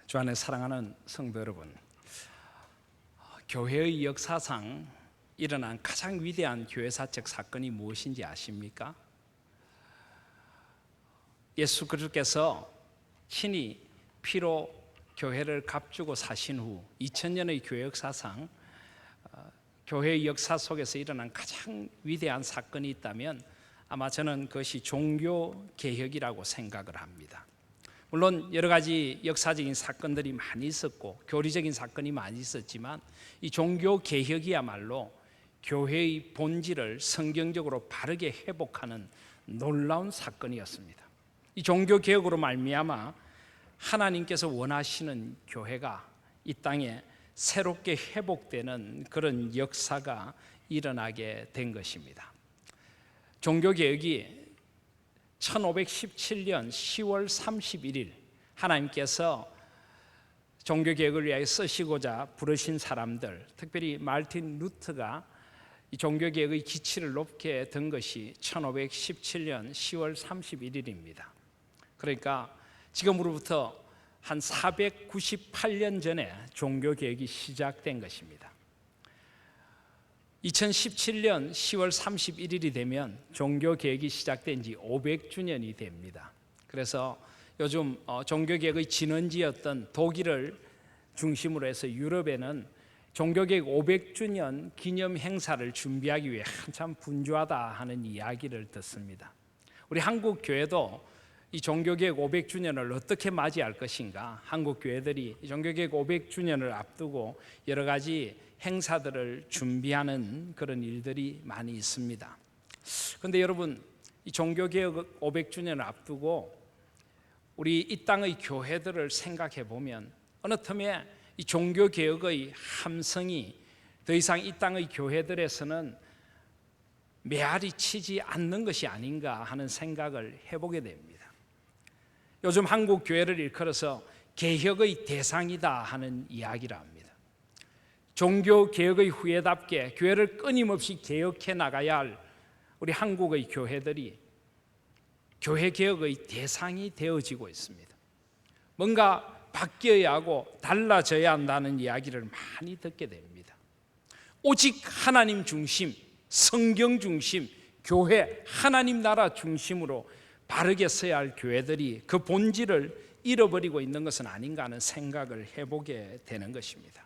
주 안에 사랑하는 성도 여러분, 교회의 역사상 일어난 가장 위대한 교회사적 사건이 무엇인지 아십니까? 예수 그리스도께서 친히 피로 교회를 값주고 사신 후 2000년의 교회 역사상 교회의 역사 속에서 일어난 가장 위대한 사건이 있다면 아마 저는 그것이 종교개혁이라고 생각을 합니다. 물론 여러 가지 역사적인 사건들이 많이 있었고 교리적인 사건이 많이 있었지만 이 종교개혁이야말로 교회의 본질을 성경적으로 바르게 회복하는 놀라운 사건이었습니다. 이 종교개혁으로 말미암아 하나님께서 원하시는 교회가 이 땅에 새롭게 회복되는 그런 역사가 일어나게 된 것입니다. 종교개혁이 1517년 10월 31일 하나님께서 종교개혁을 위하여 쓰시고자 부르신 사람들, 특별히 마르틴 루터가 이 종교개혁의 기치를 높게 든 것이 1517년 10월 31일입니다. 그러니까 지금으로부터 한 498년 전에 종교개혁이 시작된 것입니다. 2017년 10월 31일이 되면 종교개혁이 시작된 지 500주년이 됩니다. 그래서 요즘 종교개혁의 진원지였던 독일을 중심으로 해서 유럽에는 종교개혁 500주년 기념 행사를 준비하기 위해 한참 분주하다 하는 이야기를 듣습니다. 우리 한국 교회도 이 종교개혁 500주년을 어떻게 맞이할 것인가, 한국 교회들이 종교개혁 500주년을 앞두고 여러 가지 행사들을 준비하는 그런 일들이 많이 있습니다. 그런데 여러분, 이 종교개혁 500주년을 앞두고 우리 이 땅의 교회들을 생각해 보면 어느 틈에 이 종교개혁의 함성이 더 이상 이 땅의 교회들에서는 메아리 치지 않는 것이 아닌가 하는 생각을 해보게 됩니다. 요즘 한국 교회를 일컬어서 개혁의 대상이다 하는 이야기를 합니다. 종교개혁의 후예답게 교회를 끊임없이 개혁해 나가야 할 우리 한국의 교회들이 교회개혁의 대상이 되어지고 있습니다. 뭔가 바뀌어야 하고 달라져야 한다는 이야기를 많이 듣게 됩니다. 오직 하나님 중심, 성경 중심, 교회, 하나님 나라 중심으로 바르게 서야 할 교회들이 그 본질을 잃어버리고 있는 것은 아닌가 하는 생각을 해보게 되는 것입니다.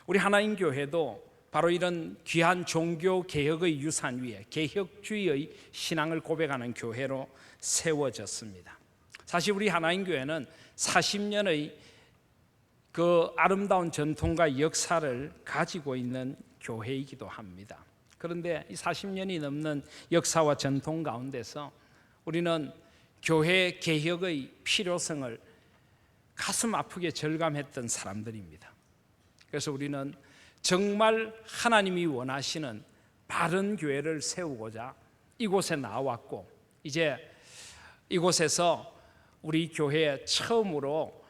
우리 하나님 교회도 바로 이런 귀한 종교개혁의 유산 위에 개혁주의의 신앙을 고백하는 교회로 세워졌습니다. 사실 우리 하나님 교회는 40년의 그 아름다운 전통과 역사를 가지고 있는 교회이기도 합니다. 그런데 이 40년이 넘는 역사와 전통 가운데서 우리는 교회 개혁의 필요성을 가슴 아프게 절감했던 사람들입니다. 그래서 우리는 정말 하나님이 원하시는 바른 교회를 세우고자 이곳에 나왔고, 이제 이곳에서 우리 교회에 처음으로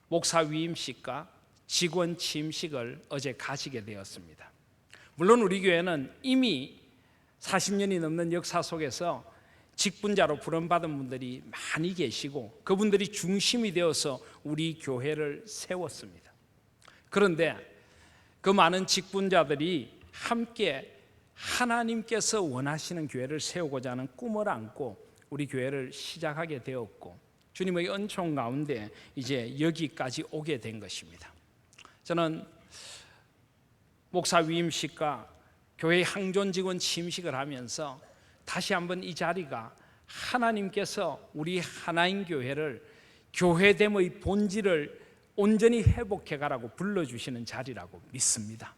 목사 위임식과 직원 취임식을 어제 가지게 되었습니다. 물론 우리 교회는 이미 40년이 넘는 역사 속에서 직분자로 부름받은 분들이 많이 계시고 그분들이 중심이 되어서 우리 교회를 세웠습니다. 그런데 그 많은 직분자들이 함께 하나님께서 원하시는 교회를 세우고자 하는 꿈을 안고 우리 교회를 시작하게 되었고 주님의 은총 가운데 이제 여기까지 오게 된 것입니다. 저는 목사 위임식과 교회 항존 직원 취임식을 하면서 다시 한번 이 자리가 하나님께서 우리 하나님 교회를 교회됨의 본질을 온전히 회복해 가라고 불러주시는 자리라고 믿습니다.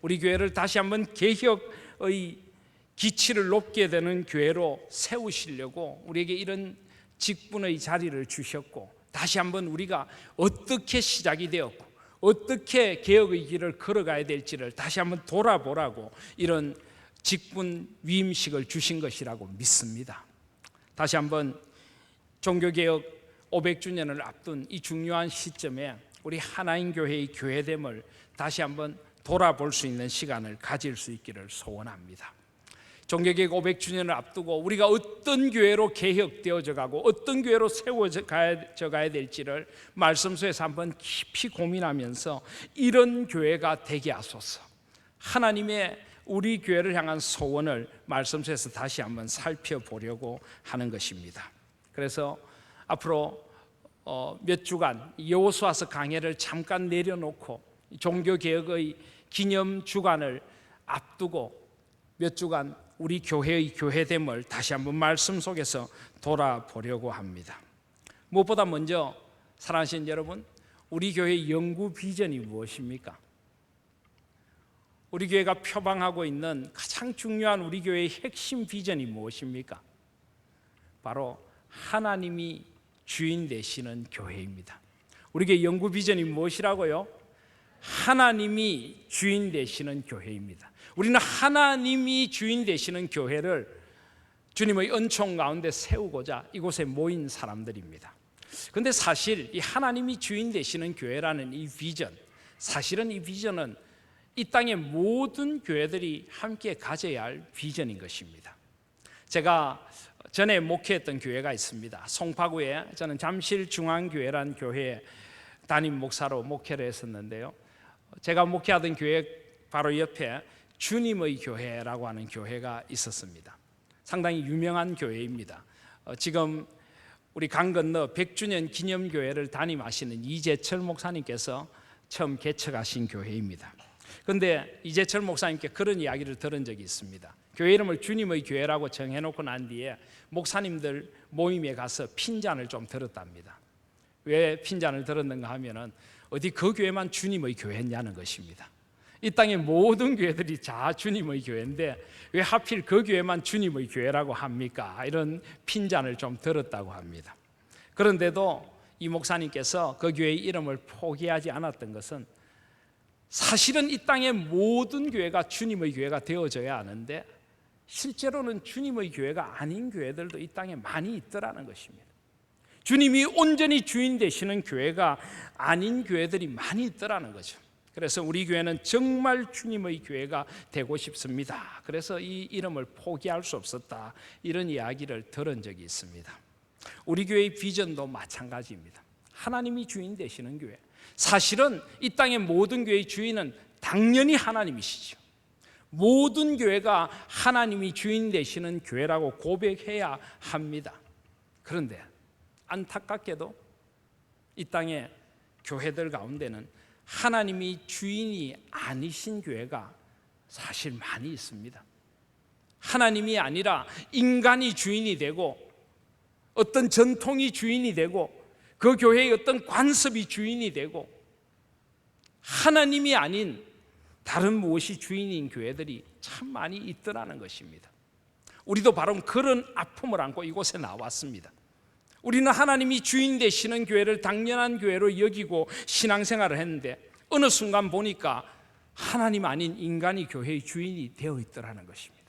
우리 교회를 다시 한번 개혁의 기치를 높게 되는 교회로 세우시려고 우리에게 이런 직분의 자리를 주셨고, 다시 한번 우리가 어떻게 시작이 되었고 어떻게 개혁의 길을 걸어가야 될지를 다시 한번 돌아보라고 이런 직분 위임식을 주신 것이라고 믿습니다. 다시 한번 종교개혁 500주년을 앞둔 이 중요한 시점에 우리 하나님 교회의 교회됨을 다시 한번 돌아볼 수 있는 시간을 가질 수 있기를 소원합니다. 종교개혁 500주년을 앞두고 우리가 어떤 교회로 개혁되어져 가고 어떤 교회로 세워져 가야 될지를 말씀 속에서 한번 깊이 고민하면서 이런 교회가 되게 하소서, 하나님의 우리 교회를 향한 소원을 말씀 속에서 다시 한번 살펴보려고 하는 것입니다. 그래서 앞으로 몇 주간 여호수아서 강해를 잠깐 내려놓고 종교개혁의 기념 주간을 앞두고 몇 주간 우리 교회의 교회됨을 다시 한번 말씀 속에서 돌아보려고 합니다. 무엇보다 먼저 사랑하시는 여러분, 우리 교회의 영구 비전이 무엇입니까? 우리 교회가 표방하고 있는 가장 중요한 우리 교회의 핵심 비전이 무엇입니까? 바로 하나님이 주인 되시는 교회입니다. 우리 교회 영구 비전이 무엇이라고요? 하나님이 주인 되시는 교회입니다. 우리는 하나님이 주인 되시는 교회를 주님의 은총 가운데 세우고자 이곳에 모인 사람들입니다. 그런데 사실 이 하나님이 주인 되시는 교회라는 이 비전, 사실은 이 비전은 이 땅의 모든 교회들이 함께 가져야 할 비전인 것입니다. 제가 전에 목회했던 교회가 있습니다. 송파구에 저는 잠실중앙교회라는 교회에 담임 목사로 목회를 했었는데요, 제가 목회하던 교회 바로 옆에 주님의 교회라고 하는 교회가 있었습니다. 상당히 유명한 교회입니다. 지금 우리 강 건너 100주년 기념교회를 담임하시는 이재철 목사님께서 처음 개척하신 교회입니다. 그런데 이재철 목사님께 그런 이야기를 들은 적이 있습니다. 교회 이름을 주님의 교회라고 정해놓고 난 뒤에 목사님들 모임에 가서 핀잔을 좀 들었답니다. 왜 핀잔을 들었는가 하면은 어디 그 교회만 주님의 교회냐는 것입니다. 이 땅의 모든 교회들이 다 주님의 교회인데 왜 하필 그 교회만 주님의 교회라고 합니까? 이런 핀잔을 좀 들었다고 합니다. 그런데도 이 목사님께서 그 교회의 이름을 포기하지 않았던 것은 사실은 이 땅의 모든 교회가 주님의 교회가 되어져야 하는데 실제로는 주님의 교회가 아닌 교회들도 이 땅에 많이 있더라는 것입니다. 주님이 온전히 주인 되시는 교회가 아닌 교회들이 많이 있더라는 거죠. 그래서 우리 교회는 정말 주님의 교회가 되고 싶습니다. 그래서 이 이름을 포기할 수 없었다, 이런 이야기를 들은 적이 있습니다. 우리 교회의 비전도 마찬가지입니다. 하나님이 주인 되시는 교회. 사실은 이 땅의 모든 교회의 주인은 당연히 하나님이시죠. 모든 교회가 하나님이 주인 되시는 교회라고 고백해야 합니다. 그런데 안타깝게도 이 땅의 교회들 가운데는 하나님이 주인이 아니신 교회가 사실 많이 있습니다. 하나님이 아니라 인간이 주인이 되고 어떤 전통이 주인이 되고 그 교회의 어떤 관습이 주인이 되고 하나님이 아닌 다른 무엇이 주인인 교회들이 참 많이 있더라는 것입니다. 우리도 바로 그런 아픔을 안고 이곳에 나왔습니다. 우리는 하나님이 주인 되시는 교회를 당연한 교회로 여기고 신앙생활을 했는데 어느 순간 보니까 하나님 아닌 인간이 교회의 주인이 되어 있더라는 것입니다.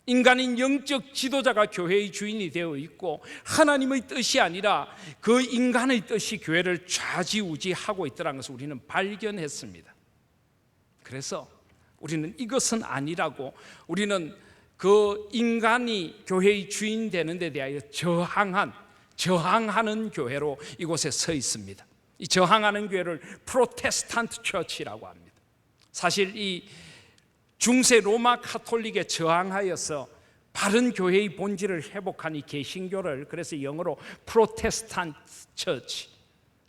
인간인 영적 지도자가 교회의 주인이 되어 있고 하나님의 뜻이 아니라 그 인간의 뜻이 교회를 좌지우지하고 있더라는 것을 우리는 발견했습니다. 그래서 우리는 이것은 아니라고, 우리는 그 인간이 교회의 주인 되는 데 대하여 저항하는 교회로 이곳에 서 있습니다. 이 저항하는 교회를 프로테스탄트 처치라고 합니다. 사실 이 중세 로마 카톨릭에 저항하여서 바른 교회의 본질을 회복한 이 개신교를 그래서 영어로 프로테스탄트 처치,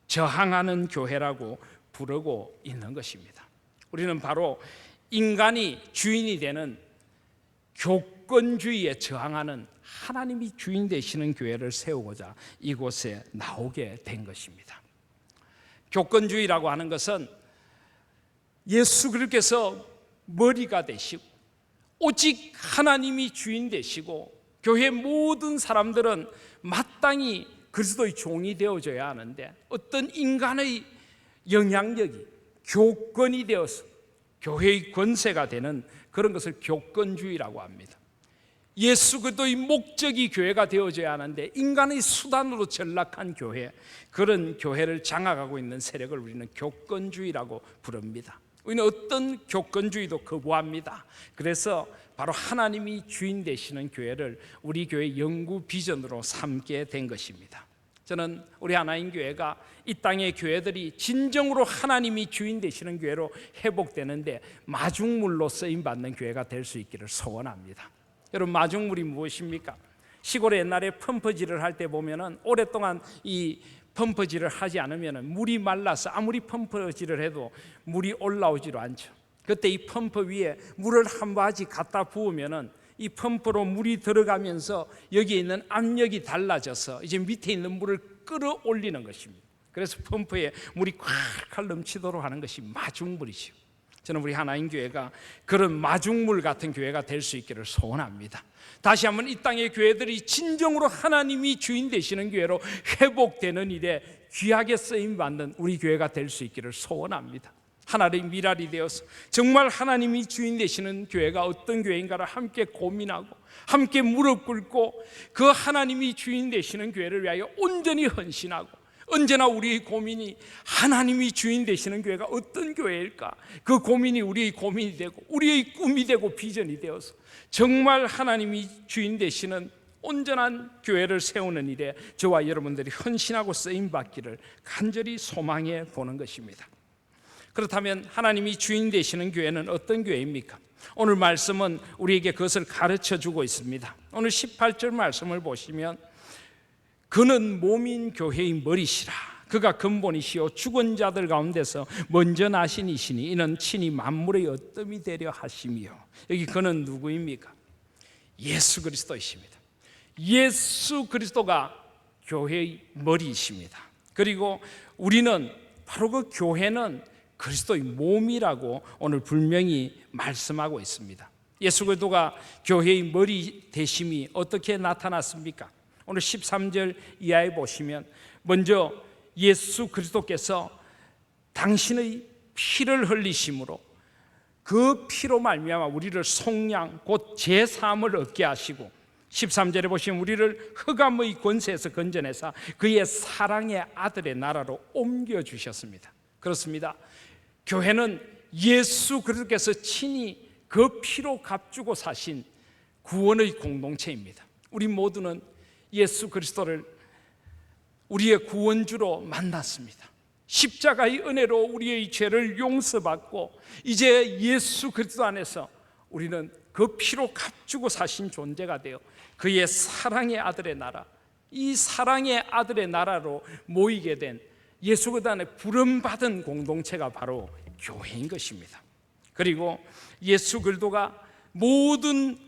저항하는 교회라고 부르고 있는 것입니다. 우리는 바로 인간이 주인이 되는 교권주의에 저항하는 하나님이 주인 되시는 교회를 세우고자 이곳에 나오게 된 것입니다. 교권주의라고 하는 것은 예수 그리스도께서 머리가 되시고 오직 하나님이 주인 되시고 교회 모든 사람들은 마땅히 그리스도의 종이 되어져야 하는데 어떤 인간의 영향력이 교권이 되어서 교회의 권세가 되는 그런 것을 교권주의라고 합니다. 예수 그리스도의 목적이 교회가 되어져야 하는데 인간의 수단으로 전락한 교회, 그런 교회를 장악하고 있는 세력을 우리는 교권주의라고 부릅니다. 우리는 어떤 교권주의도 거부합니다. 그래서 바로 하나님이 주인 되시는 교회를 우리 교회 영구 비전으로 삼게 된 것입니다. 저는 우리 하나님 교회가 이 땅의 교회들이 진정으로 하나님이 주인 되시는 교회로 회복되는데 마중물로 쓰임받는 교회가 될 수 있기를 소원합니다. 여러분, 마중물이 무엇입니까? 시골에 옛날에 펌프질을 할 때 보면은 오랫동안 이 펌프질을 하지 않으면 물이 말라서 아무리 펌프질을 해도 물이 올라오지도 않죠. 그때 이 펌프 위에 물을 한 바지 갖다 부으면은 이 펌프로 물이 들어가면서 여기에 있는 압력이 달라져서 이제 밑에 있는 물을 끌어올리는 것입니다. 그래서 펌프에 물이 콸콸 넘치도록 하는 것이 마중물이죠. 저는 우리 하나님 교회가 그런 마중물 같은 교회가 될 수 있기를 소원합니다. 다시 한번 이 땅의 교회들이 진정으로 하나님이 주인 되시는 교회로 회복되는 일에 귀하게 쓰임받는 우리 교회가 될 수 있기를 소원합니다. 하나의 미랄이 되어서 정말 하나님이 주인 되시는 교회가 어떤 교회인가를 함께 고민하고 함께 무릎 꿇고 그 하나님이 주인 되시는 교회를 위하여 온전히 헌신하고, 언제나 우리의 고민이 하나님이 주인 되시는 교회가 어떤 교회일까, 그 고민이 우리의 고민이 되고 우리의 꿈이 되고 비전이 되어서 정말 하나님이 주인 되시는 온전한 교회를 세우는 일에 저와 여러분들이 헌신하고 쓰임받기를 간절히 소망해 보는 것입니다. 그렇다면 하나님이 주인 되시는 교회는 어떤 교회입니까? 오늘 말씀은 우리에게 그것을 가르쳐 주고 있습니다. 오늘 18절 말씀을 보시면 그는 몸인 교회의 머리시라. 그가 근본이시요 죽은 자들 가운데서 먼저 나신 이시니 이는 친히 만물의 어뜸이 되려 하심이요. 여기 그는 누구입니까? 예수 그리스도이십니다. 예수 그리스도가 교회의 머리이십니다. 그리고 우리는 바로 그 교회는 그리스도의 몸이라고 오늘 분명히 말씀하고 있습니다. 예수 그리스도가 교회의 머리 되심이 어떻게 나타났습니까? 오늘 13절 이하에 보시면 먼저 예수 그리스도께서 당신의 피를 흘리심으로 그 피로 말미암아 우리를 속량 곧 제사함을 얻게 하시고, 13절에 보시면 우리를 흑암의 권세에서 건져내사 그의 사랑의 아들의 나라로 옮겨주셨습니다. 그렇습니다. 교회는 예수 그리스도께서 친히 그 피로 값주고 사신 구원의 공동체입니다. 우리 모두는 예수 그리스도를 우리의 구원주로 만났습니다. 십자가의 은혜로 우리의 죄를 용서받고 이제 예수 그리스도 안에서 우리는 그 피로 값주고 사신 존재가 되어 그의 사랑의 아들의 나라, 이 사랑의 아들의 나라로 모이게 된 예수 그리스도 안에 부름받은 공동체가 바로 교회인 것입니다. 그리고 예수 그리스도가 모든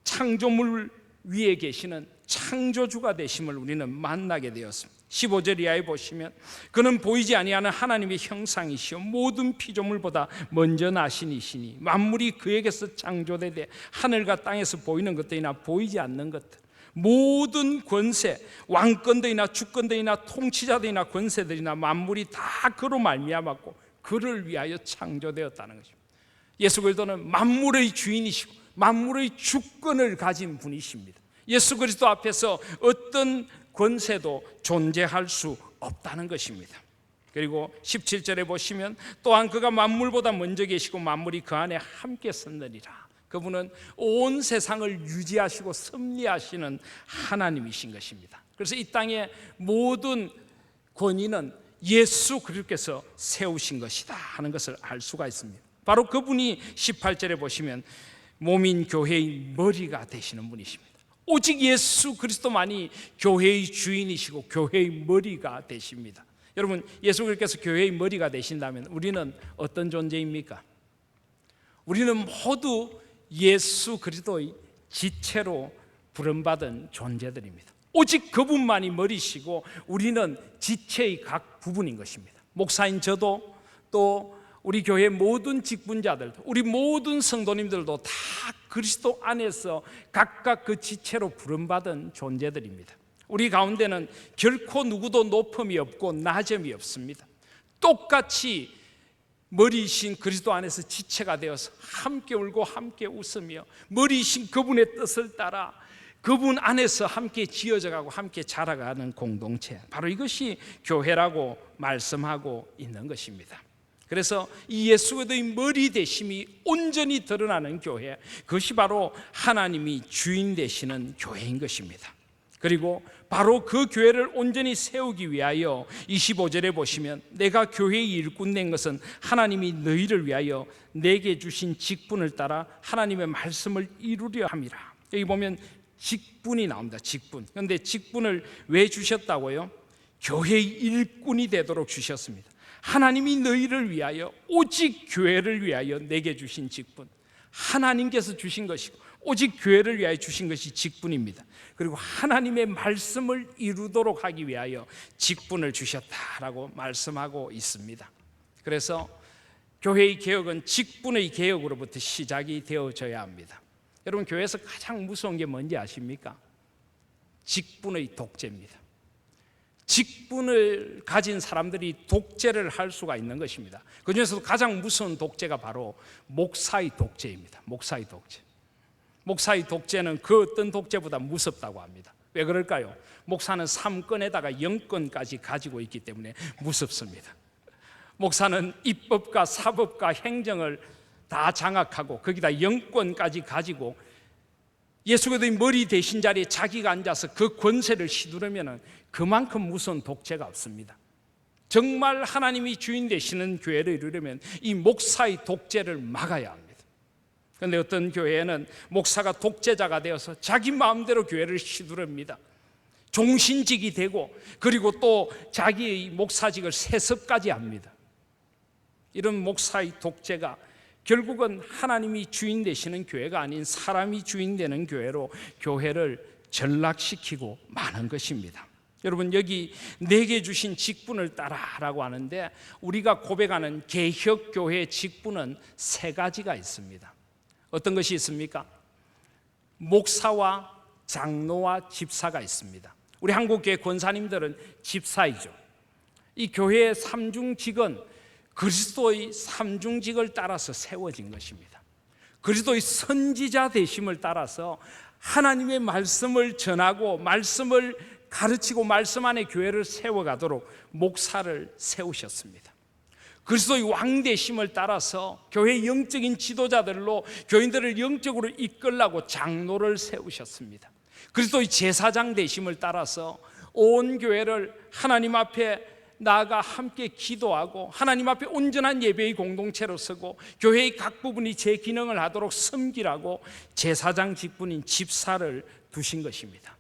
창조물 위에 계시는 창조주가 되심을 우리는 만나게 되었습니다. 15절 이하에 보시면 그는 보이지 아니하는 하나님의 형상이시요 모든 피조물보다 먼저 나신 이시니 만물이 그에게서 창조되되 하늘과 땅에서 보이는 것들이나 보이지 않는 것들, 모든 권세, 왕권들이나 주권들이나 통치자들이나 권세들이나 만물이 다 그로 말미암았고 그를 위하여 창조되었다는 것입니다. 예수 그리스도는 만물의 주인이시고 만물의 주권을 가진 분이십니다. 예수 그리스도 앞에서 어떤 권세도 존재할 수 없다는 것입니다. 그리고 17절에 보시면 또한 그가 만물보다 먼저 계시고 만물이 그 안에 함께 섰느니라. 그분은 온 세상을 유지하시고 섭리하시는 하나님이신 것입니다. 그래서 이 땅의 모든 권위는 예수 그리스도께서 세우신 것이다 하는 것을 알 수가 있습니다. 바로 그분이 18절에 보시면 몸인 교회의 머리가 되시는 분이십니다. 오직 예수 그리스도만이 교회의 주인이시고 교회의 머리가 되십니다. 여러분, 예수 그리스도께서 교회의 머리가 되신다면 우리는 어떤 존재입니까? 우리는 모두 예수 그리스도의 지체로 부름받은 존재들입니다. 오직 그분만이 머리시고 우리는 지체의 각 부분인 것입니다. 목사인 저도 또 우리 교회 모든 직분자들도 우리 모든 성도님들도 다 그리스도 안에서 각각 그 지체로 부름받은 존재들입니다. 우리 가운데는 결코 누구도 높음이 없고 낮음이 없습니다. 똑같이 머리이신 그리스도 안에서 지체가 되어서 함께 울고 함께 웃으며 머리이신 그분의 뜻을 따라 그분 안에서 함께 지어져가고 함께 자라가는 공동체, 바로 이것이 교회라고 말씀하고 있는 것입니다. 그래서 이 예수 그리스도의 머리 되심이 온전히 드러나는 교회, 그것이 바로 하나님이 주인 되시는 교회인 것입니다. 그리고 바로 그 교회를 온전히 세우기 위하여 25절에 보시면 내가 교회의 일꾼 된 것은 하나님이 너희를 위하여 내게 주신 직분을 따라 하나님의 말씀을 이루려 함이라. 여기 보면 직분이 나옵니다. 직분. 그런데 직분을 왜 주셨다고요? 교회의 일꾼이 되도록 주셨습니다. 하나님이 너희를 위하여, 오직 교회를 위하여 내게 주신 직분, 하나님께서 주신 것이고 오직 교회를 위하여 주신 것이 직분입니다. 그리고 하나님의 말씀을 이루도록 하기 위하여 직분을 주셨다라고 말씀하고 있습니다. 그래서 교회의 개혁은 직분의 개혁으로부터 시작이 되어져야 합니다. 여러분, 교회에서 가장 무서운 게 뭔지 아십니까? 직분의 독재입니다. 직분을 가진 사람들이 독재를 할 수가 있는 것입니다. 그 중에서도 가장 무서운 독재가 바로 목사의 독재입니다. 목사의 독재. 목사의 독재는 그 어떤 독재보다 무섭다고 합니다. 왜 그럴까요? 목사는 3권에다가 0권까지 가지고 있기 때문에 무섭습니다. 목사는 입법과 사법과 행정을 다 장악하고 거기다 0권까지 가지고 예수 그리스도의 머리 대신 자리에 자기가 앉아서 그 권세를 휘두르면 그만큼 무서운 독재가 없습니다. 정말 하나님이 주인 되시는 교회를 이루려면 이 목사의 독재를 막아야 합니다. 그런데 어떤 교회에는 목사가 독재자가 되어서 자기 마음대로 교회를 휘두릅니다. 종신직이 되고 그리고 또 자기의 목사직을 세습까지 합니다. 이런 목사의 독재가 결국은 하나님이 주인 되시는 교회가 아닌 사람이 주인 되는 교회로 교회를 전락시키고 마는 것입니다. 여러분, 여기 내게 주신 직분을 따라라고 하는데 우리가 고백하는 개혁교회의 직분은 세 가지가 있습니다. 어떤 것이 있습니까? 목사와 장로와 집사가 있습니다. 우리 한국교회 권사님들은 집사이죠. 이 교회의 삼중직은 그리스도의 삼중직을 따라서 세워진 것입니다. 그리스도의 선지자 되심을 따라서 하나님의 말씀을 전하고 말씀을 가르치고 말씀 안에 교회를 세워가도록 목사를 세우셨습니다. 그리스도의 왕 되심을 따라서 교회의 영적인 지도자들로 교인들을 영적으로 이끌라고 장로를 세우셨습니다. 그리스도의 제사장 되심을 따라서 온 교회를 하나님 앞에 나아가 함께 기도하고 하나님 앞에 온전한 예배의 공동체로 서고 교회의 각 부분이 제 기능을 하도록 섬기라고 제사장 직분인 집사를 두신 것입니다.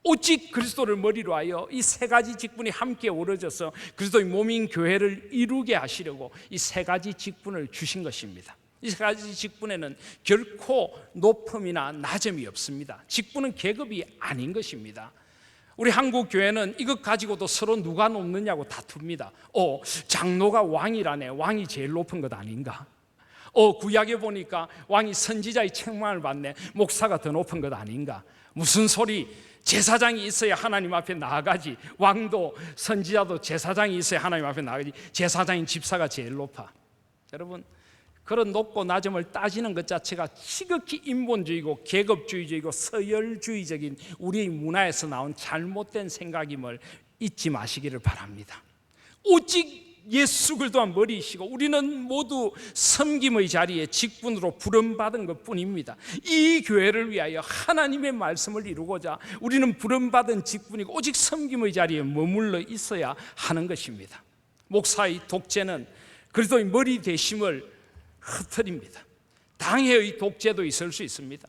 오직 그리스도를 머리로 하여 이 세 가지 직분이 함께 어우러져서 그리스도의 몸인 교회를 이루게 하시려고 이 세 가지 직분을 주신 것입니다. 이 세 가지 직분에는 결코 높음이나 낮음이 없습니다. 직분은 계급이 아닌 것입니다. 우리 한국 교회는 이것 가지고도 서로 누가 높느냐고 다툽니다. 장로가 왕이라네. 왕이 제일 높은 것 아닌가? 구약에 보니까 왕이 선지자의 책망을 받네. 목사가 더 높은 것 아닌가? 무슨 소리? 제사장이 있어야 하나님 앞에 나아가지. 왕도 선지자도 제사장이 있어야 하나님 앞에 나아가지. 제사장인 집사가 제일 높아. 여러분, 그런 높고 낮음을 따지는 것 자체가 지극히 인본주의고 계급주의적이고 서열주의적인 우리의 문화에서 나온 잘못된 생각임을 잊지 마시기를 바랍니다. 오직 예수 그리스도가 머리이시고 우리는 모두 섬김의 자리에 직분으로 부름받은 것뿐입니다. 이 교회를 위하여 하나님의 말씀을 이루고자 우리는 부름받은 직분이고 오직 섬김의 자리에 머물러 있어야 하는 것입니다. 목사의 독재는 그리스도의 머리 되심을 흐트립니다. 당회의 독재도 있을 수 있습니다.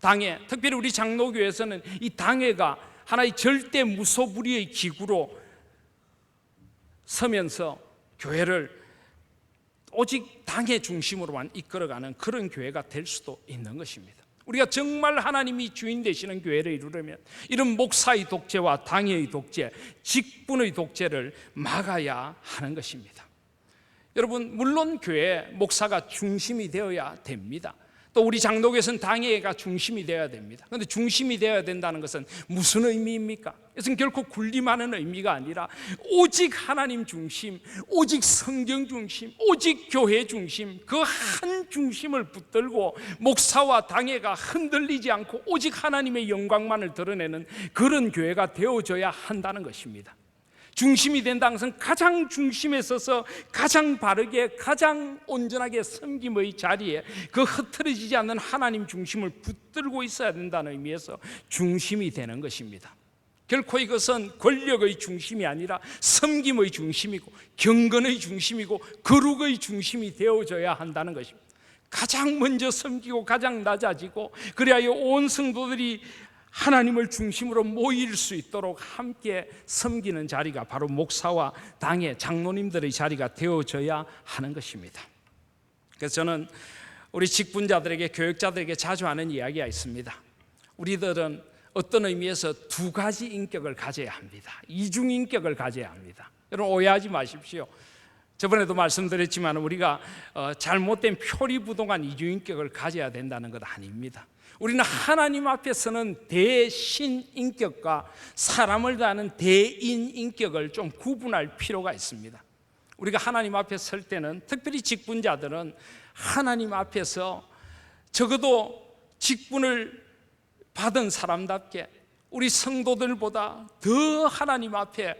당회, 특별히 우리 장로교에서는 이 당회가 하나의 절대 무소불위의 기구로 서면서 교회를 오직 당회 중심으로만 이끌어가는 그런 교회가 될 수도 있는 것입니다. 우리가 정말 하나님이 주인 되시는 교회를 이루려면 이런 목사의 독재와 당회의 독재, 직분의 독재를 막아야 하는 것입니다. 여러분, 물론 교회 목사가 중심이 되어야 됩니다. 또 우리 장로교에서는 당회가 중심이 되어야 됩니다. 그런데 중심이 되어야 된다는 것은 무슨 의미입니까? 이것은 결코 군림하는 의미가 아니라 오직 하나님 중심, 오직 성경 중심, 오직 교회 중심, 그 한 중심을 붙들고 목사와 당회가 흔들리지 않고 오직 하나님의 영광만을 드러내는 그런 교회가 되어져야 한다는 것입니다. 중심이 된다는 것은 가장 중심에 서서 가장 바르게 가장 온전하게 섬김의 자리에 그 흐트러지지 않는 하나님 중심을 붙들고 있어야 된다는 의미에서 중심이 되는 것입니다. 결코 이것은 권력의 중심이 아니라 섬김의 중심이고 경건의 중심이고 거룩의 중심이 되어져야 한다는 것입니다. 가장 먼저 섬기고 가장 낮아지고 그래야 온 성도들이 하나님을 중심으로 모일 수 있도록 함께 섬기는 자리가 바로 목사와 당의 장로님들의 자리가 되어져야 하는 것입니다. 그래서 저는 우리 직분자들에게, 교역자들에게 자주 하는 이야기가 있습니다. 우리들은 어떤 의미에서 두 가지 인격을 가져야 합니다. 이중 인격을 가져야 합니다. 여러분 오해하지 마십시오. 저번에도 말씀드렸지만 우리가 잘못된 표리부동한 이중 인격을 가져야 된다는 것 아닙니다. 우리는 하나님 앞에서는 대신 인격과 사람을 다하는 대인 인격을 좀 구분할 필요가 있습니다. 우리가 하나님 앞에 설 때는, 특별히 직분자들은 하나님 앞에서 적어도 직분을 받은 사람답게 우리 성도들보다 더 하나님 앞에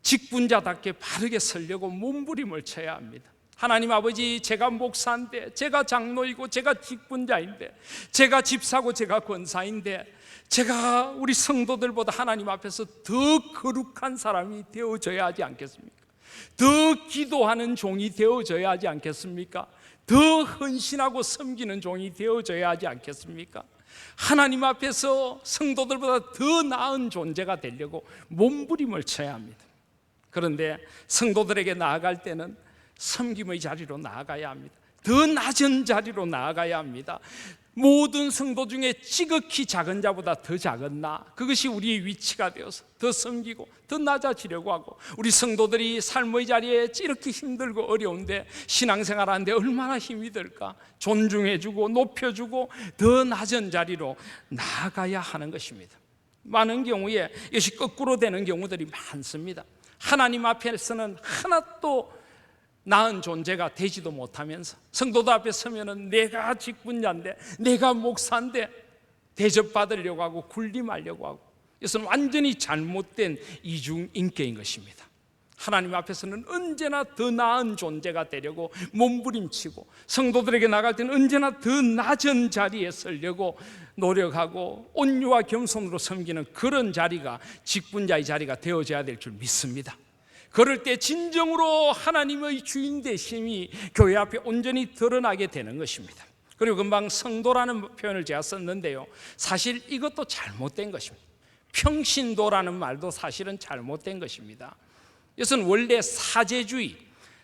직분자답게 바르게 서려고 몸부림을 쳐야 합니다. 하나님 아버지, 제가 목사인데, 제가 장로이고, 제가 직분자인데, 제가 집사고, 제가 권사인데, 제가 우리 성도들보다 하나님 앞에서 더 거룩한 사람이 되어져야 하지 않겠습니까? 더 기도하는 종이 되어져야 하지 않겠습니까? 더 헌신하고 섬기는 종이 되어져야 하지 않겠습니까? 하나님 앞에서 성도들보다 더 나은 존재가 되려고 몸부림을 쳐야 합니다. 그런데 성도들에게 나아갈 때는 섬김의 자리로 나아가야 합니다. 더 낮은 자리로 나아가야 합니다. 모든 성도 중에 지극히 작은 자보다 더 작은 나, 그것이 우리의 위치가 되어서 더 섬기고 더 낮아지려고 하고, 우리 성도들이 삶의 자리에 이렇게 힘들고 어려운데 신앙생활하는데 얼마나 힘이 들까? 존중해주고 높여주고 더 낮은 자리로 나아가야 하는 것입니다. 많은 경우에 이것이 거꾸로 되는 경우들이 많습니다. 하나님 앞에서는 하나도 나은 존재가 되지도 못하면서 성도들 앞에 서면은 내가 직분자인데, 내가 목사인데 대접받으려고 하고 군림하려고 하고, 이것은 완전히 잘못된 이중인격인 것입니다. 하나님 앞에서는 언제나 더 나은 존재가 되려고 몸부림치고, 성도들에게 나갈 때는 언제나 더 낮은 자리에 서려고 노력하고 온유와 겸손으로 섬기는 그런 자리가 직분자의 자리가 되어져야 될 줄 믿습니다. 그럴 때 진정으로 하나님의 주인 되심이 교회 앞에 온전히 드러나게 되는 것입니다. 그리고 금방 성도라는 표현을 제가 썼는데요, 사실 이것도 잘못된 것입니다. 평신도라는 말도 사실은 잘못된 것입니다. 이것은 원래 사제주의,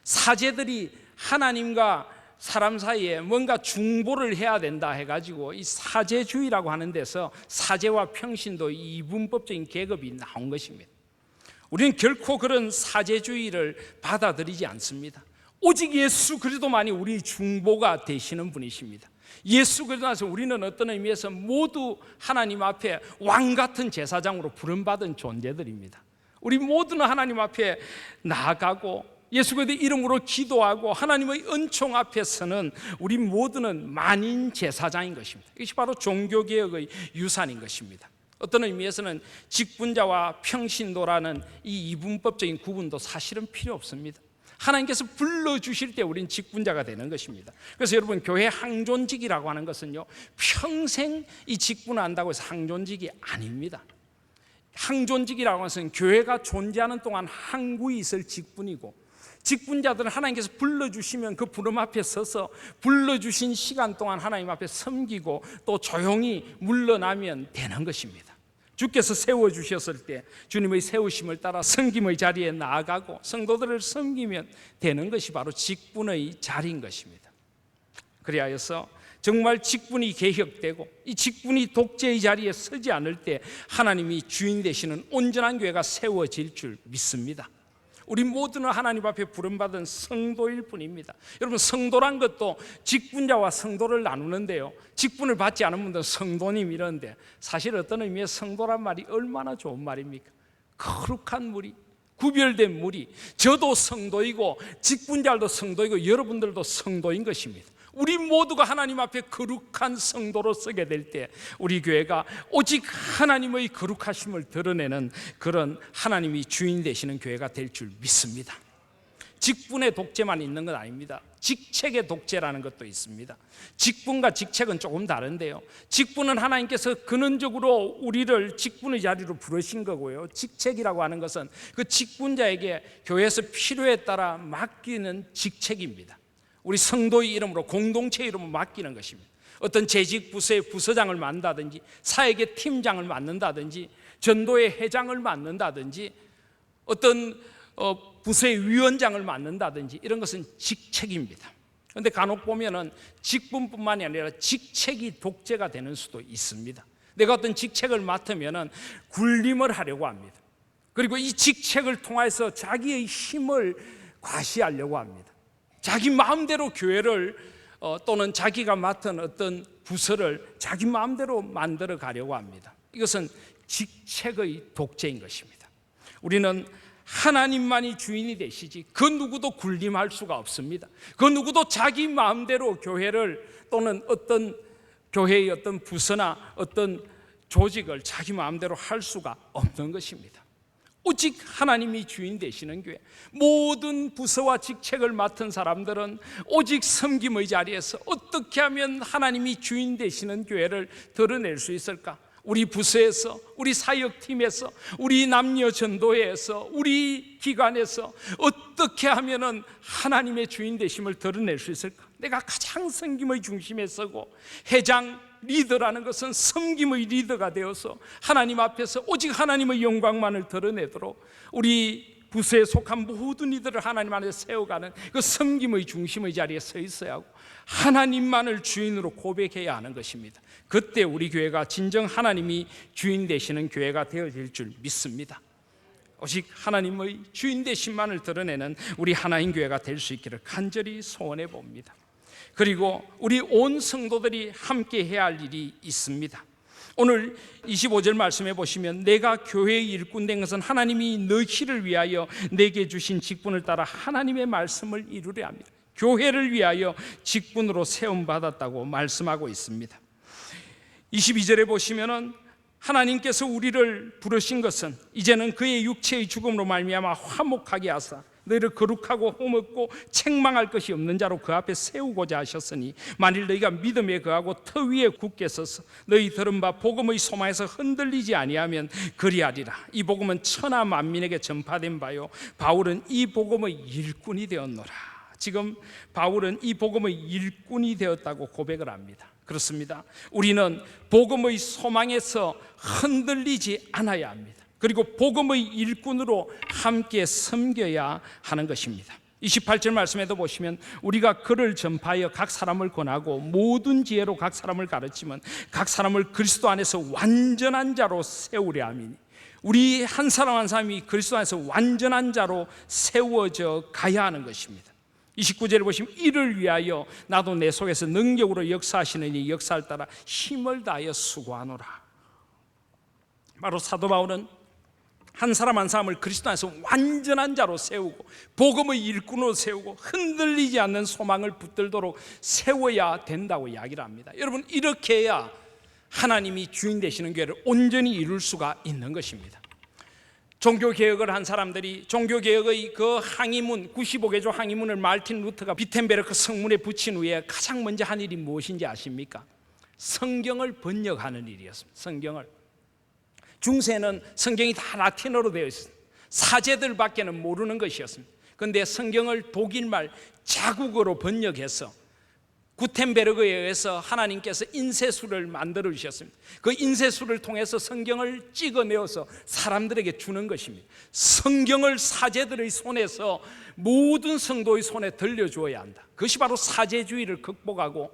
사제들이 하나님과 사람 사이에 뭔가 중보를 해야 된다 해가지고 이 사제주의라고 하는 데서 사제와 평신도 이분법적인 계급이 나온 것입니다. 우리는 결코 그런 사제주의를 받아들이지 않습니다. 오직 예수 그리스도만이 우리 중보가 되시는 분이십니다. 예수 그리스도에서 우리는 어떤 의미에서 모두 하나님 앞에 왕같은 제사장으로 부름받은 존재들입니다. 우리 모두는 하나님 앞에 나아가고 예수 그리스도의 이름으로 기도하고 하나님의 은총 앞에서는 우리 모두는 만인 제사장인 것입니다. 이것이 바로 종교개혁의 유산인 것입니다. 어떤 의미에서는 직분자와 평신도라는 이 이분법적인 구분도 사실은 필요 없습니다. 하나님께서 불러주실 때 우리는 직분자가 되는 것입니다. 그래서 여러분, 교회 항존직이라고 하는 것은요, 평생 이 직분을 한다고 해서 항존직이 아닙니다. 항존직이라고 하는 것은 교회가 존재하는 동안 항구에 있을 직분이고, 직분자들은 하나님께서 불러주시면 그 부름 앞에 서서 불러주신 시간 동안 하나님 앞에 섬기고 또 조용히 물러나면 되는 것입니다. 주께서 세워주셨을 때 주님의 세우심을 따라 섬김의 자리에 나아가고 성도들을 섬기면 되는 것이 바로 직분의 자리인 것입니다. 그리하여서 정말 직분이 개혁되고 이 직분이 독재의 자리에 서지 않을 때 하나님이 주인 되시는 온전한 교회가 세워질 줄 믿습니다. 우리 모두는 하나님 앞에 부름받은 성도일 뿐입니다. 여러분, 성도란 것도 직분자와 성도를 나누는데요, 직분을 받지 않은 분들은 성도님 이러는데, 사실 어떤 의미의 성도란 말이 얼마나 좋은 말입니까? 거룩한 무리, 구별된 무리, 저도 성도이고 직분자도 성도이고 여러분들도 성도인 것입니다. 우리 모두가 하나님 앞에 거룩한 성도로 서게 될 때 우리 교회가 오직 하나님의 거룩하심을 드러내는 그런 하나님이 주인 되시는 교회가 될 줄 믿습니다. 직분의 독재만 있는 건 아닙니다. 직책의 독재라는 것도 있습니다. 직분과 직책은 조금 다른데요, 직분은 하나님께서 근원적으로 우리를 직분의 자리로 부르신 거고요, 직책이라고 하는 것은 그 직분자에게 교회에서 필요에 따라 맡기는 직책입니다. 우리 성도의 이름으로, 공동체 이름으로 맡기는 것입니다. 어떤 재직 부서의 부서장을 맡는다든지, 사역의 팀장을 맡는다든지, 전도의 회장을 맡는다든지, 어떤 부서의 위원장을 맡는다든지, 이런 것은 직책입니다. 그런데 간혹 보면은 직분뿐만이 아니라 직책이 독재가 되는 수도 있습니다. 내가 어떤 직책을 맡으면은 군림을 하려고 합니다. 그리고 이 직책을 통해서 자기의 힘을 과시하려고 합니다. 자기 마음대로 교회를 또는 자기가 맡은 어떤 부서를 자기 마음대로 만들어 가려고 합니다. 이것은 직책의 독재인 것입니다. 우리는 하나님만이 주인이 되시지 그 누구도 군림할 수가 없습니다. 그 누구도 자기 마음대로 교회를 또는 어떤 교회의 어떤 부서나 어떤 조직을 자기 마음대로 할 수가 없는 것입니다. 오직 하나님이 주인 되시는 교회, 모든 부서와 직책을 맡은 사람들은 오직 섬김의 자리에서 어떻게 하면 하나님이 주인 되시는 교회를 드러낼 수 있을까? 우리 부서에서, 우리 사역팀에서, 우리 남녀 전도회에서, 우리 기관에서 어떻게 하면은 하나님의 주인 되심을 드러낼 수 있을까? 내가 가장 섬김의 중심에 서고, 회장 리더라는 것은 섬김의 리더가 되어서 하나님 앞에서 오직 하나님의 영광만을 드러내도록 우리 부서에 속한 모든 이들을 하나님 안에 세워가는 그 섬김의 중심의 자리에 서 있어야 하고, 하나님만을 주인으로 고백해야 하는 것입니다. 그때 우리 교회가 진정 하나님이 주인 되시는 교회가 되어질 줄 믿습니다. 오직 하나님의 주인 되심만을 드러내는 우리 하나인 교회가 될 수 있기를 간절히 소원해 봅니다. 그리고 우리 온 성도들이 함께 해야 할 일이 있습니다. 오늘 25절 말씀해 보시면, 내가 교회의 일꾼 된 것은 하나님이 너희를 위하여 내게 주신 직분을 따라 하나님의 말씀을 이루려 합니다. 교회를 위하여 직분으로 세움받았다고 말씀하고 있습니다. 22절에 보시면은 하나님께서 우리를 부르신 것은 이제는 그의 육체의 죽음으로 말미암아 화목하게 하사 너희를 거룩하고 흠없고 책망할 것이 없는 자로 그 앞에 세우고자 하셨으니, 만일 너희가 믿음에 거하고 터 위에 굳게 서서 너희 들은 바 복음의 소망에서 흔들리지 아니하면 그리하리라. 이 복음은 천하 만민에게 전파된 바요, 바울은 이 복음의 일꾼이 되었노라. 지금 바울은 이 복음의 일꾼이 되었다고 고백을 합니다. 그렇습니다. 우리는 복음의 소망에서 흔들리지 않아야 합니다. 그리고 복음의 일꾼으로 함께 섬겨야 하는 것입니다. 28절 말씀에도 보시면, 우리가 그를 전파하여 각 사람을 권하고 모든 지혜로 각 사람을 가르치면 각 사람을 그리스도 안에서 완전한 자로 세우려 함이니, 우리 한 사람 한 사람이 그리스도 안에서 완전한 자로 세워져 가야 하는 것입니다. 29절에 보시면, 이를 위하여 나도 내 속에서 능력으로 역사하시는 이 역사를 따라 힘을 다하여 수고하노라. 바로 사도 바울은 한 사람 한 사람을 그리스도 안에서 완전한 자로 세우고 복음의 일꾼으로 세우고 흔들리지 않는 소망을 붙들도록 세워야 된다고 이야기를 합니다. 여러분, 이렇게 해야 하나님이 주인 되시는 교회를 온전히 이룰 수가 있는 것입니다. 종교개혁을 한 사람들이 종교개혁의 그 항의문, 95개조 항의문을 마르틴 루터가 비텐베르크 성문에 붙인 후에 가장 먼저 한 일이 무엇인지 아십니까? 성경을 번역하는 일이었습니다. 성경을. 중세는 성경이 다 라틴어로 되어 있습니다. 사제들밖에는 모르는 것이었습니다. 그런데 성경을 독일말 자국어로 번역해서 구텐베르그에 의해서 하나님께서 인쇄술을 만들어 주셨습니다. 그 인쇄술을 통해서 성경을 찍어내어서 사람들에게 주는 것입니다. 성경을 사제들의 손에서 모든 성도의 손에 들려주어야 한다. 그것이 바로 사제주의를 극복하고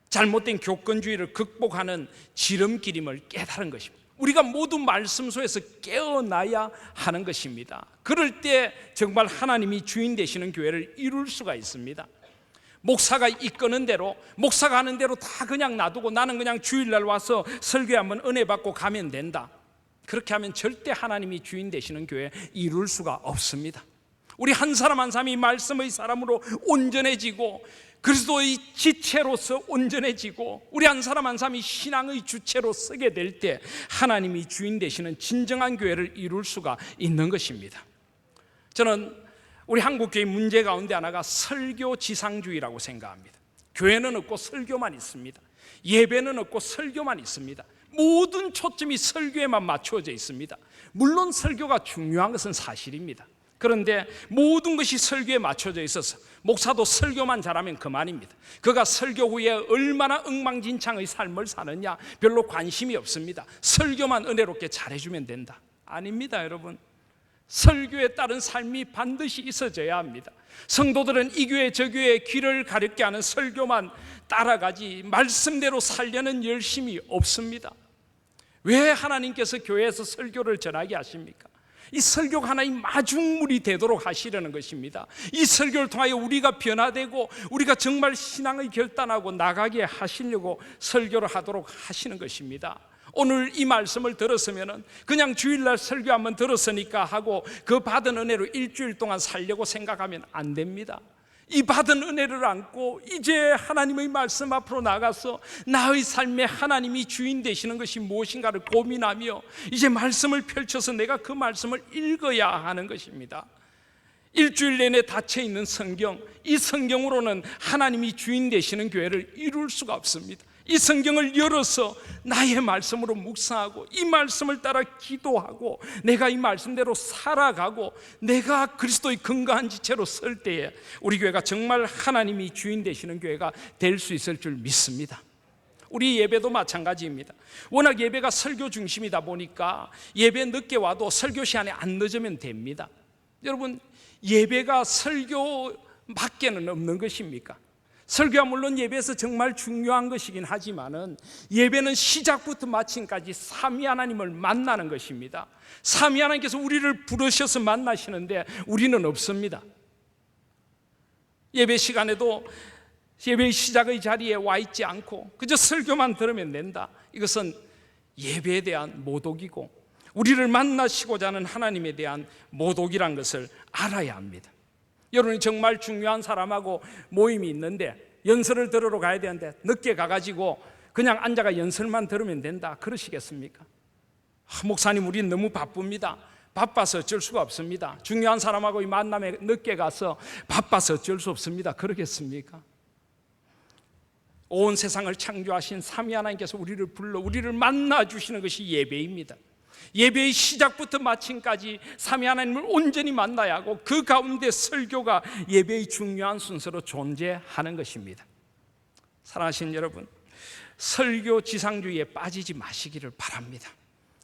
잘못된 교권주의를 극복하는 지름길임을 깨달은 것입니다. 우리가 모두 말씀 속에서 깨어나야 하는 것입니다. 그럴 때 정말 하나님이 주인 되시는 교회를 이룰 수가 있습니다. 목사가 이끄는 대로, 목사가 하는 대로 다 그냥 놔두고 나는 그냥 주일날 와서 설교 한번 은혜 받고 가면 된다. 그렇게 하면 절대 하나님이 주인 되시는 교회 이룰 수가 없습니다. 우리 한 사람 한 사람이 말씀의 사람으로 온전해지고 그리스도의 지체로서 온전해지고 우리 한 사람 한 사람이 신앙의 주체로 서게 될 때 하나님이 주인 되시는 진정한 교회를 이룰 수가 있는 것입니다. 저는 우리 한국교회 문제 가운데 하나가 설교 지상주의라고 생각합니다. 교회는 없고 설교만 있습니다. 예배는 없고 설교만 있습니다. 모든 초점이 설교에만 맞추어져 있습니다. 물론 설교가 중요한 것은 사실입니다. 그런데 모든 것이 설교에 맞춰져 있어서 목사도 설교만 잘하면 그만입니다. 그가 설교 후에 얼마나 엉망진창의 삶을 사느냐 별로 관심이 없습니다. 설교만 은혜롭게 잘해주면 된다. 아닙니다, 여러분. 설교에 따른 삶이 반드시 있어져야 합니다. 성도들은 이 교회 저 교회에 귀를 가렵게 하는 설교만 따라가지 말씀대로 살려는 열심이 없습니다. 왜 하나님께서 교회에서 설교를 전하게 하십니까? 이 설교가 하나의 마중물이 되도록 하시려는 것입니다. 이 설교를 통하여 우리가 변화되고 우리가 정말 신앙의 결단하고 나가게 하시려고 설교를 하도록 하시는 것입니다. 오늘 이 말씀을 들었으면 그냥 주일날 설교 한번 들었으니까 하고 그 받은 은혜로 일주일 동안 살려고 생각하면 안 됩니다. 이 받은 은혜를 안고 이제 하나님의 말씀 앞으로 나가서 나의 삶에 하나님이 주인 되시는 것이 무엇인가를 고민하며 이제 말씀을 펼쳐서 내가 그 말씀을 읽어야 하는 것입니다. 일주일 내내 닫혀 있는 성경, 이 성경으로는 하나님이 주인 되시는 교회를 이룰 수가 없습니다. 이 성경을 열어서 나의 말씀으로 묵상하고 이 말씀을 따라 기도하고 내가 이 말씀대로 살아가고 내가 그리스도의 건강한 지체로 설 때에 우리 교회가 정말 하나님이 주인 되시는 교회가 될 수 있을 줄 믿습니다. 우리 예배도 마찬가지입니다. 워낙 예배가 설교 중심이다 보니까 예배 늦게 와도 설교 시간에 안 늦으면 됩니다. 여러분, 예배가 설교밖에는 없는 것입니까? 설교가 물론 예배에서 정말 중요한 것이긴 하지만은 예배는 시작부터 마침까지 삼위 하나님을 만나는 것입니다. 삼위 하나님께서 우리를 부르셔서 만나시는데 우리는 없습니다. 예배 시간에도 예배의 시작의 자리에 와 있지 않고 그저 설교만 들으면 된다. 이것은 예배에 대한 모독이고 우리를 만나시고자 하는 하나님에 대한 모독이란 것을 알아야 합니다. 여러분이 정말 중요한 사람하고 모임이 있는데 연설을 들으러 가야 되는데 늦게 가가지고 그냥 앉아가 연설만 들으면 된다 그러시겠습니까? 목사님, 우린 너무 바쁩니다. 바빠서 어쩔 수가 없습니다. 중요한 사람하고의 만남에 늦게 가서 바빠서 어쩔 수 없습니다 그러겠습니까? 온 세상을 창조하신 삼위 하나님께서 우리를 불러 우리를 만나주시는 것이 예배입니다. 예배의 시작부터 마침까지 삼위 하나님을 온전히 만나야 하고 그 가운데 설교가 예배의 중요한 순서로 존재하는 것입니다. 사랑하신 여러분, 설교 지상주의에 빠지지 마시기를 바랍니다.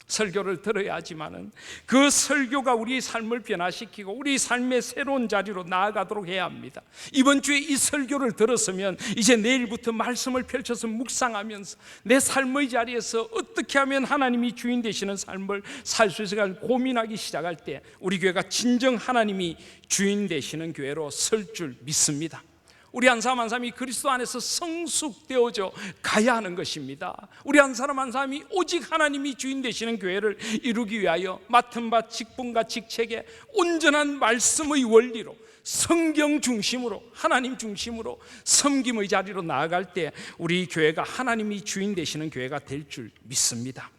설교를 들어야 하지만은 그 설교가 우리 삶을 변화시키고 우리 삶의 새로운 자리로 나아가도록 해야 합니다. 이번 주에 이 설교를 들었으면 이제 내일부터 말씀을 펼쳐서 묵상하면서 내 삶의 자리에서 어떻게 하면 하나님이 주인 되시는 삶을 살 수 있을까 고민하기 시작할 때 우리 교회가 진정 하나님이 주인 되시는 교회로 설 줄 믿습니다. 우리 한 사람 한 사람이 그리스도 안에서 성숙되어져 가야 하는 것입니다. 우리 한 사람 한 사람이 오직 하나님이 주인 되시는 교회를 이루기 위하여 맡은 바 직분과 직책에 온전한 말씀의 원리로 성경 중심으로 하나님 중심으로 섬김의 자리로 나아갈 때 우리 교회가 하나님이 주인 되시는 교회가 될 줄 믿습니다.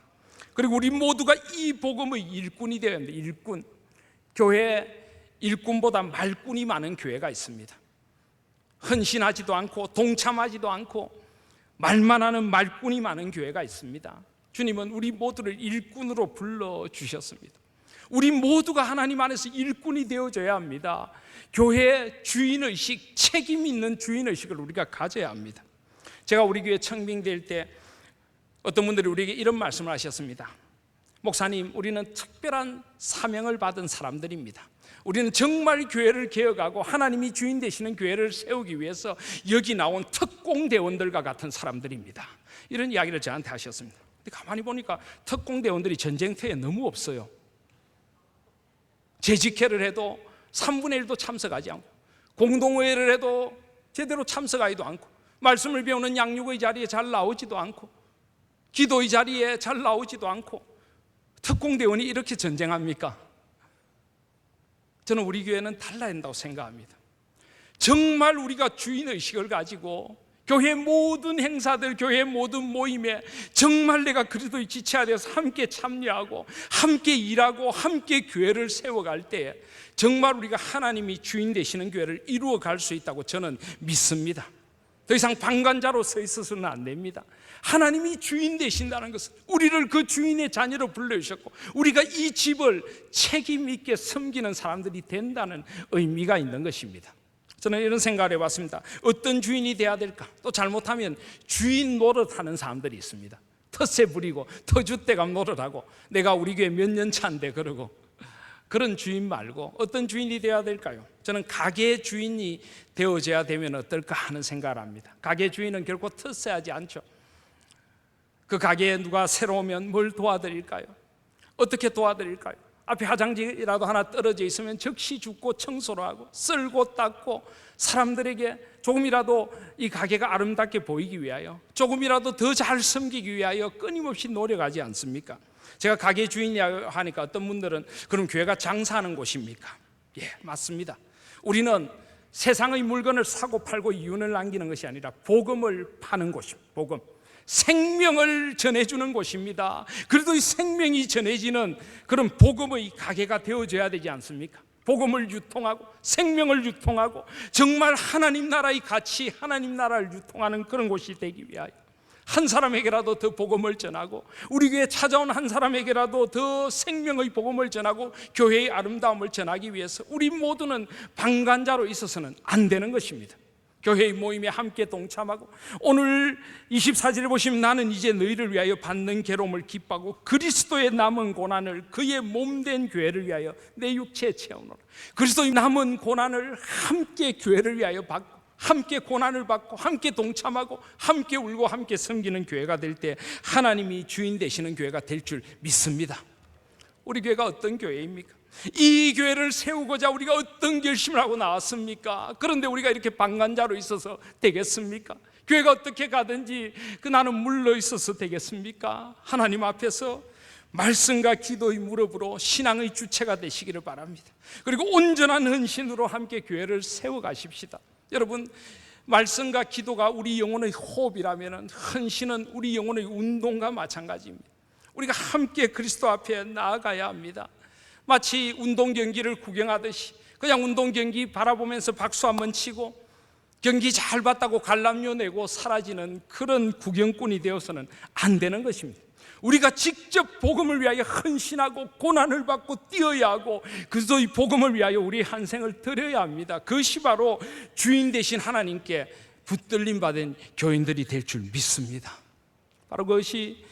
그리고 우리 모두가 이 복음의 일꾼이 되어야 합니다. 일꾼. 교회 일꾼보다 말꾼이 많은 교회가 있습니다. 헌신하지도 않고 동참하지도 않고 말만 하는 말꾼이 많은 교회가 있습니다. 주님은 우리 모두를 일꾼으로 불러주셨습니다. 우리 모두가 하나님 안에서 일꾼이 되어져야 합니다. 교회의 주인의식, 책임 있는 주인의식을 우리가 가져야 합니다. 제가 우리 교회 청빙될 때 어떤 분들이 우리에게 이런 말씀을 하셨습니다. 목사님, 우리는 특별한 사명을 받은 사람들입니다. 우리는 정말 교회를 개혁하고 하나님이 주인 되시는 교회를 세우기 위해서 여기 나온 특공대원들과 같은 사람들입니다. 이런 이야기를 저한테 하셨습니다. 근데 가만히 보니까 특공대원들이 전쟁터에 너무 없어요. 재직회를 해도 3분의 1도 참석하지 않고 공동회의를 해도 제대로 참석하지도 않고 말씀을 배우는 양육의 자리에 잘 나오지도 않고 기도의 자리에 잘 나오지도 않고 특공대원이 이렇게 전쟁합니까? 저는 우리 교회는 달라야 한다고 생각합니다. 정말 우리가 주인의식을 가지고 교회 모든 행사들, 교회 모든 모임에 정말 내가 그리스도의 지체가 되어서 함께 참여하고 함께 일하고 함께 교회를 세워갈 때 정말 우리가 하나님이 주인 되시는 교회를 이루어갈 수 있다고 저는 믿습니다. 더 이상 방관자로 서 있어서는 안 됩니다. 하나님이 주인 되신다는 것은 우리를 그 주인의 자녀로 불러주셨고 우리가 이 집을 책임 있게 섬기는 사람들이 된다는 의미가 있는 것입니다. 저는 이런 생각을 해봤습니다. 어떤 주인이 돼야 될까? 또 잘못하면 주인 노릇하는 사람들이 있습니다. 텃세 부리고 터줏대감 노릇하고 내가 우리 교회 몇 년 차인데 그러고 그런 주인 말고 어떤 주인이 되어야 될까요? 저는 가게 주인이 되어져야 되면 어떨까 하는 생각을 합니다. 가게 주인은 결코 텃세하지 않죠. 그 가게에 누가 새로 오면 뭘 도와드릴까요? 어떻게 도와드릴까요? 앞에 화장지라도 하나 떨어져 있으면 즉시 줍고 청소를 하고 쓸고 닦고 사람들에게 조금이라도 이 가게가 아름답게 보이기 위하여 조금이라도 더 잘 섬기기 위하여 끊임없이 노력하지 않습니까? 제가 가게 주인이라고 하니까 어떤 분들은 그럼 교회가 장사하는 곳입니까? 예, 맞습니다. 우리는 세상의 물건을 사고 팔고 이윤을 남기는 것이 아니라 복음을 파는 곳입니다. 복음, 생명을 전해주는 곳입니다. 그래도 이 생명이 전해지는 그런 복음의 가게가 되어져야 되지 않습니까? 복음을 유통하고 생명을 유통하고 정말 하나님 나라의 가치, 하나님 나라를 유통하는 그런 곳이 되기 위하여 한 사람에게라도 더 복음을 전하고 우리 교회에 찾아온 한 사람에게라도 더 생명의 복음을 전하고 교회의 아름다움을 전하기 위해서 우리 모두는 방관자로 있어서는 안 되는 것입니다. 교회의 모임에 함께 동참하고 오늘 24절에 보시면 나는 이제 너희를 위하여 받는 괴로움을 기뻐하고 그리스도의 남은 고난을 그의 몸된 교회를 위하여 내 육체에 채우노라. 그리스도의 남은 고난을 함께 교회를 위하여 받고 함께 고난을 받고 함께 동참하고 함께 울고 함께 섬기는 교회가 될 때 하나님이 주인 되시는 교회가 될 줄 믿습니다. 우리 교회가 어떤 교회입니까? 이 교회를 세우고자 우리가 어떤 결심을 하고 나왔습니까? 그런데 우리가 이렇게 방관자로 있어서 되겠습니까? 교회가 어떻게 가든지 나는 물러 있어서 되겠습니까? 하나님 앞에서 말씀과 기도의 무릎으로 신앙의 주체가 되시기를 바랍니다. 그리고 온전한 헌신으로 함께 교회를 세워가십시다. 여러분, 말씀과 기도가 우리 영혼의 호흡이라면 헌신은 우리 영혼의 운동과 마찬가지입니다. 우리가 함께 그리스도 앞에 나아가야 합니다. 마치 운동 경기를 구경하듯이 그냥 운동 경기 바라보면서 박수 한번 치고 경기 잘 봤다고 관람료 내고 사라지는 그런 구경꾼이 되어서는 안 되는 것입니다. 우리가 직접 복음을 위하여 헌신하고 고난을 받고 뛰어야 하고 그리스도의 복음을 위하여 우리 한 생을 드려야 합니다. 그것이 바로 주인 되신 하나님께 붙들림 받은 교인들이 될 줄 믿습니다. 바로 그것이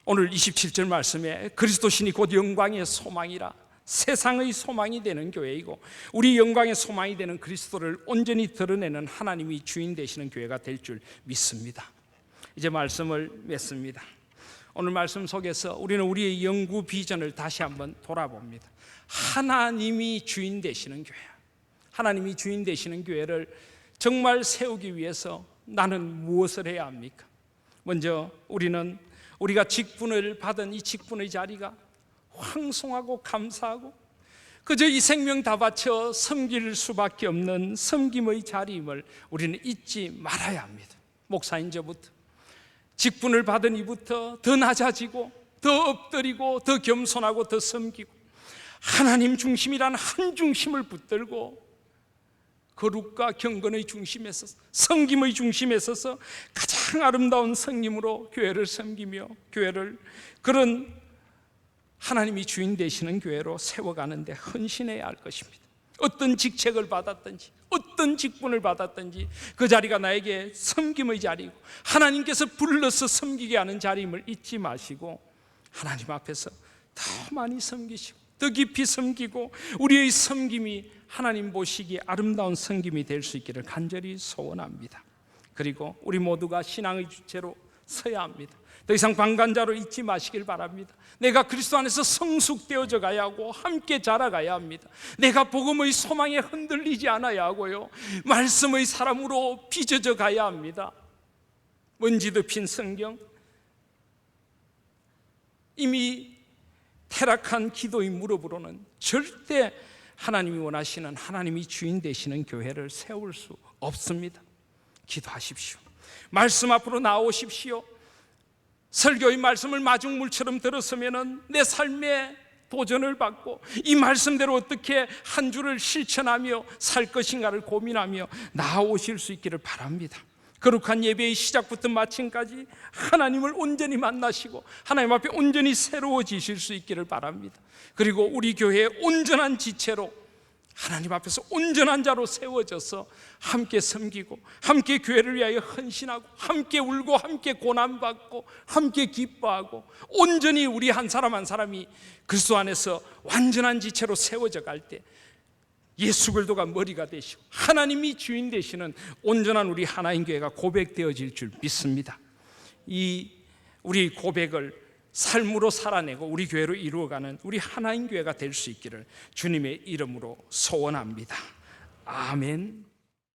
오늘 27절 말씀에 그리스도 신이 곧 영광의 소망이라 세상의 소망이 되는 교회이고 우리 영광의 소망이 되는 그리스도를 온전히 드러내는 하나님이 주인 되시는 교회가 될 줄 믿습니다. 이제 말씀을 맺습니다. 오늘 말씀 속에서 우리는 우리의 영구 비전을 다시 한번 돌아봅니다. 하나님이 주인 되시는 교회, 하나님이 주인 되시는 교회를 정말 세우기 위해서 나는 무엇을 해야 합니까? 먼저 우리는 우리가 직분을 받은 이 직분의 자리가 황송하고 감사하고 그저 이 생명 다 바쳐 섬길 수밖에 없는 섬김의 자리임을 우리는 잊지 말아야 합니다. 목사인 저부터 직분을 받은 이부터 더 낮아지고 더 엎드리고 더 겸손하고 더 섬기고 하나님 중심이란 한 중심을 붙들고 거룩과 경건의 중심에 서서 섬김의 중심에 서서 가장 아름다운 섬김으로 교회를 섬기며 교회를 그런 하나님이 주인 되시는 교회로 세워가는데 헌신해야 할 것입니다. 어떤 직책을 받았든지 어떤 직분을 받았든지 그 자리가 나에게 섬김의 자리고 하나님께서 불러서 섬기게 하는 자리임을 잊지 마시고 하나님 앞에서 더 많이 섬기시고 더 깊이 섬기고 우리의 섬김이 하나님 보시기에 아름다운 섬김이 될 수 있기를 간절히 소원합니다. 그리고 우리 모두가 신앙의 주체로 서야 합니다. 더 이상 방관자로 있지 마시길 바랍니다. 내가 그리스도 안에서 성숙되어져 가야 하고 함께 자라가야 합니다. 내가 복음의 소망에 흔들리지 않아야 하고요, 말씀의 사람으로 빚어져 가야 합니다. 먼지 덮인 성경, 이미 타락한 기도의 무릎으로는 절대 하나님이 원하시는, 하나님이 주인 되시는 교회를 세울 수 없습니다. 기도하십시오. 말씀 앞으로 나오십시오. 설교의 말씀을 마중물처럼 들었으면 내 삶에 도전을 받고 이 말씀대로 어떻게 한 주를 실천하며 살 것인가를 고민하며 나아오실 수 있기를 바랍니다. 거룩한 예배의 시작부터 마침까지 하나님을 온전히 만나시고 하나님 앞에 온전히 새로워지실 수 있기를 바랍니다. 그리고 우리 교회의 온전한 지체로 하나님 앞에서 온전한 자로 세워져서 함께 섬기고 함께 교회를 위하여 헌신하고 함께 울고 함께 고난받고 함께 기뻐하고 온전히 우리 한 사람 한 사람이 그리스도 안에서 완전한 지체로 세워져 갈 때 예수 그리스도가 머리가 되시고 하나님이 주인 되시는 온전한 우리 하나인 교회가 고백되어질 줄 믿습니다. 이 우리 고백을 삶으로 살아내고 우리 교회로 이루어가는 우리 하나인 교회가 될 수 있기를 주님의 이름으로 소원합니다. 아멘.